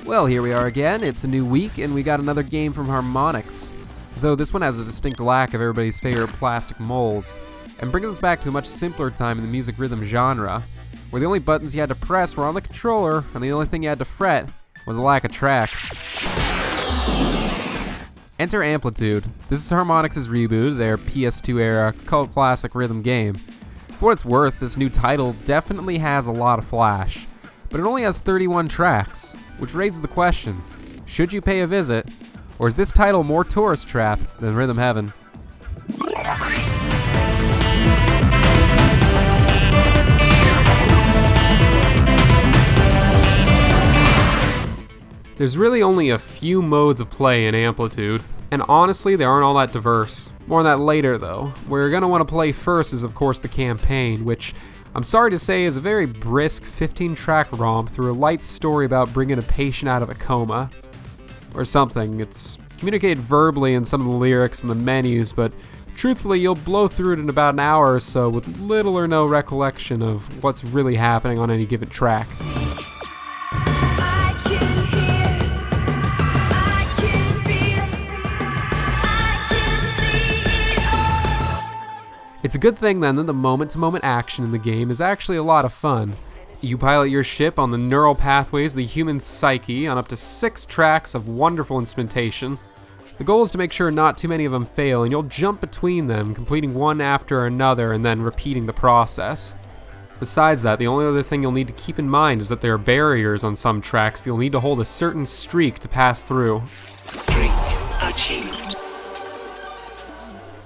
Well, here we are again. It's a new week, and we got another game from Harmonix. Though this one has a distinct lack of everybody's favorite plastic molds, and brings us back to a much simpler time in the music rhythm genre, where the only buttons you had to press were on the controller, and the only thing you had to fret was a lack of tracks. Enter Amplitude. This is Harmonix's reboot, their PS2 era cult classic rhythm game. For what it's worth, this new title definitely has a lot of flash, but it only has 31 tracks, which raises the question, should you pay a visit, or is this title more tourist trap than Rhythm Heaven? There's really only a few modes of play in Amplitude, and honestly they aren't all that diverse. More on that later though. Where you're going to want to play first is of course the campaign, which I'm sorry to say is a very brisk 15-track romp through a light story about bringing a patient out of a coma. Or something. It's communicated verbally in some of the lyrics and the menus, but truthfully you'll blow through it in about an hour or so with little or no recollection of what's really happening on any given track. It's a good thing then that the moment-to-moment action in the game is actually a lot of fun. You pilot your ship on the neural pathways of the human psyche on up to 6 tracks of wonderful instrumentation. The goal is to make sure not too many of them fail, and you'll jump between them, completing one after another and then repeating the process. Besides that, the only other thing you'll need to keep in mind is that there are barriers on some tracks that you'll need to hold a certain streak to pass through. Streak achieved.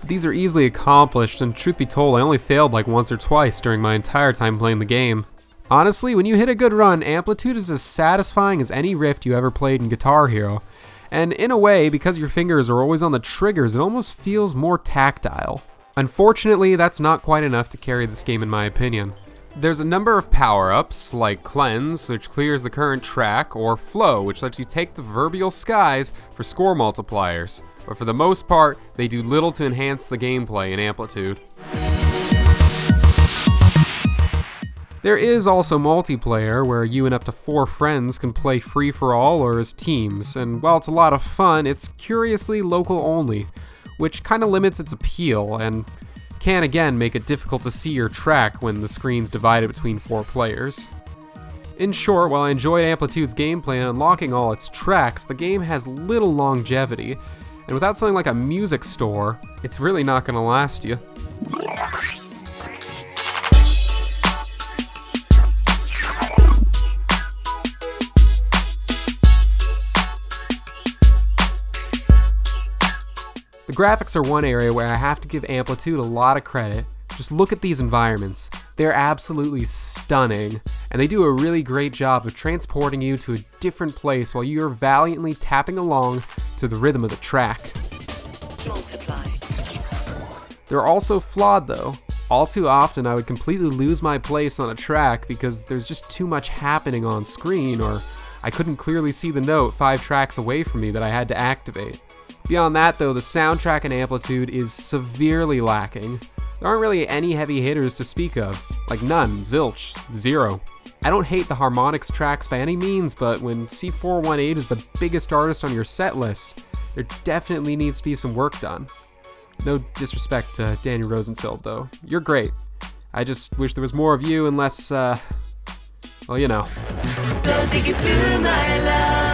These are easily accomplished, and truth be told, I only failed like once or twice during my entire time playing the game. Honestly, when you hit a good run, Amplitude is as satisfying as any riff you ever played in Guitar Hero. And in a way, because your fingers are always on the triggers, it almost feels more tactile. Unfortunately, that's not quite enough to carry this game in my opinion. There's a number of power-ups, like Cleanse, which clears the current track, or Flow, which lets you take the proverbial skies for score multipliers. But for the most part, they do little to enhance the gameplay in Amplitude. There is also multiplayer, where you and up to 4 friends can play free-for-all or as teams, and while it's a lot of fun, it's curiously local only, which kinda limits its appeal, and can again make it difficult to see your track when the screen's divided between 4 players. In short, while I enjoyed Amplitude's gameplay and unlocking all its tracks, the game has little longevity, and without something like a music store, it's really not gonna last you. The graphics are one area where I have to give Amplitude a lot of credit. Just look at these environments. They're absolutely stunning, and they do a really great job of transporting you to a different place while you're valiantly tapping along to the rhythm of the track. Multiply. They're also flawed though. All too often I would completely lose my place on a track because there's just too much happening on screen, or I couldn't clearly see the note 5 tracks away from me that I had to activate. Beyond that though, the soundtrack in Amplitude is severely lacking. There aren't really any heavy hitters to speak of, like none, zilch, zero. I don't hate the Harmonix tracks by any means, but when C418 is the biggest artist on your set list, there definitely needs to be some work done. No disrespect to Danny Rosenfeld though, you're great. I just wish there was more of you and less, well you know. Don't think it through, my love.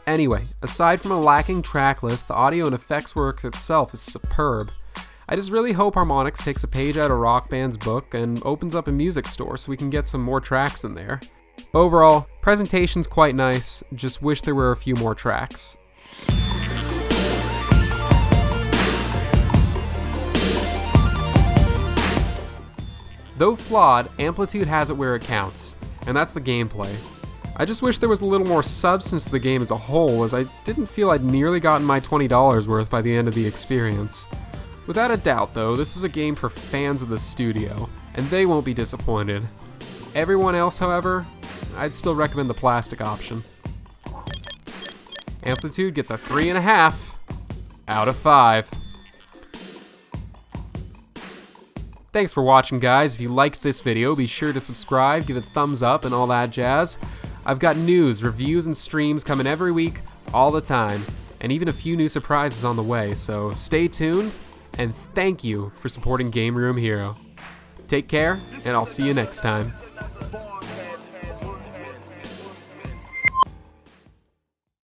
Anyway, aside from a lacking track list, the audio and effects work itself is superb. I just really hope Harmonix takes a page out of Rock Band's book and opens up a music store so we can get some more tracks in there. Overall, presentation's quite nice, just wish there were a few more tracks. Though flawed, Amplitude has it where it counts, and that's the gameplay. I just wish there was a little more substance to the game as a whole, as I didn't feel I'd nearly gotten my $20 worth by the end of the experience. Without a doubt though, this is a game for fans of the studio, and they won't be disappointed. Everyone else, however, I'd still recommend the plastic option. Amplitude gets a 3.5 out of 5. Thanks for watching, guys. If you liked this video, be sure to subscribe, give it a thumbs up, and all that jazz. I've got news, reviews, and streams coming every week, all the time, and even a few new surprises on the way, so stay tuned, and thank you for supporting Game Room Hero. Take care, and I'll see you next time.